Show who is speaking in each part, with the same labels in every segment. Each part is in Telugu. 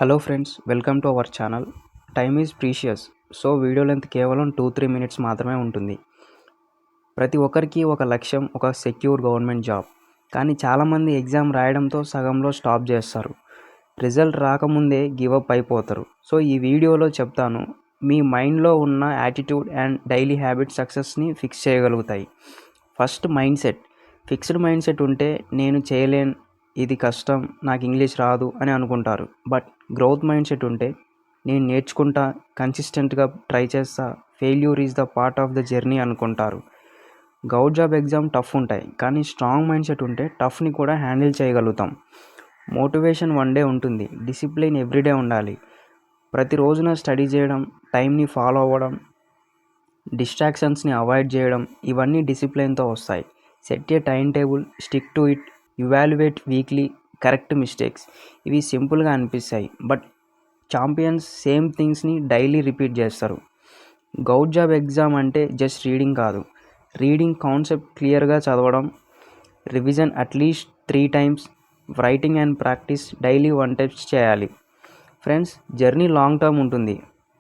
Speaker 1: Hello friends, welcome to our channel. Time is precious. So video length కేవలం 2-3 మినిట్స్ మాత్రమే ఉంటుంది. ప్రతి ఒక్కరికి ఒక లక్ష్యం, ఒక సెక్యూర్ గవర్నమెంట్ జాబ్. కానీ చాలామంది ఎగ్జామ్ రాయడంతో సగంలో స్టాప్ చేస్తారు. రిజల్ట్ రాకముందే గివప్ అయిపోతారు. సో ఈ వీడియోలో చెప్తాను, మీ మైండ్లో ఉన్న యాటిట్యూడ్ అండ్ డైలీ హ్యాబిట్ సక్సెస్ని ఫిక్స్ చేయగలుగుతాయి. First mindset. Fixed mindset ఉంటే నేను చేయలేను, ఇది కష్టం, నాకు ఇంగ్లీష్ రాదు అని అనుకుంటారు. బట్ గ్రోత్ మైండ్ సెట్ ఉంటే నేను నేర్చుకుంటా, కన్సిస్టెంట్గా ట్రై చేస్తా, failure is the part of the journey అనుకుంటారు. గౌట్ జాబ్ ఎగ్జామ్ టఫ్ ఉంటాయి, కానీ స్ట్రాంగ్ మైండ్ సెట్ ఉంటే టఫ్ని కూడా హ్యాండిల్ చేయగలుగుతాం. మోటివేషన్ వన్ డే ఉంటుంది, డిసిప్లిన్ ఎవ్రీడే ఉండాలి. ప్రతిరోజున స్టడీ చేయడం, టైంని ఫాలో అవ్వడం, డిస్ట్రాక్షన్స్ని అవాయిడ్ చేయడం, ఇవన్నీ డిసిప్లిన్తో వస్తాయి. Set a time table, stick to it, evaluate weekly, correct mistakes. ఇవి సింపుల్గా అనిపిస్తాయి, బట్ ఛాంపియన్స్ సేమ్ థింగ్స్ని డైలీ రిపీట్ చేస్తారు. గౌట్ జాబ్ ఎగ్జామ్ అంటే జస్ట్ రీడింగ్ కాదు. రీడింగ్ కాన్సెప్ట్ క్లియర్గా చదవడం, revision at least 3 times, writing and practice daily 1 test చేయాలి. ఫ్రెండ్స్, జర్నీ లాంగ్ టర్మ్ ఉంటుంది.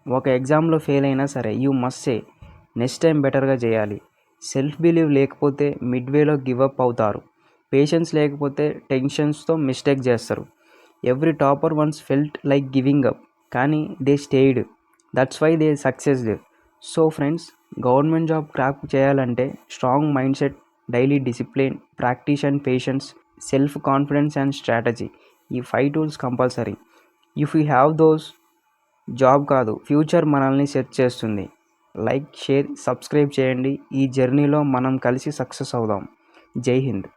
Speaker 1: ఒక ఎగ్జామ్లో ఫెయిల్ అయినా సరే you must say next time బెటర్గా చేయాలి. సెల్ఫ్ బిలీవ్ లేకపోతే మిడ్వేలో గివప్ అవుతారు. పేషెన్స్ లేకపోతే టెన్షన్స్తో మిస్టేక్ చేస్తారు. Every topper once felt like giving up, కానీ they stayed. That's why they successed. So friends, government job crack చేయాలంటే strong mind set, daily discipline, practice and patience, self confidence and strategy, ఈ 5 tools compulsory. If you have those, job కాదు ఫ్యూచర్ మనల్ని సెట్ చేస్తుంది. లైక్, షేర్, సబ్స్క్రైబ్ చేయండి. ఈ జర్నీలో మనం కలిసి సక్సెస్ అవుదాం. జై హింద్.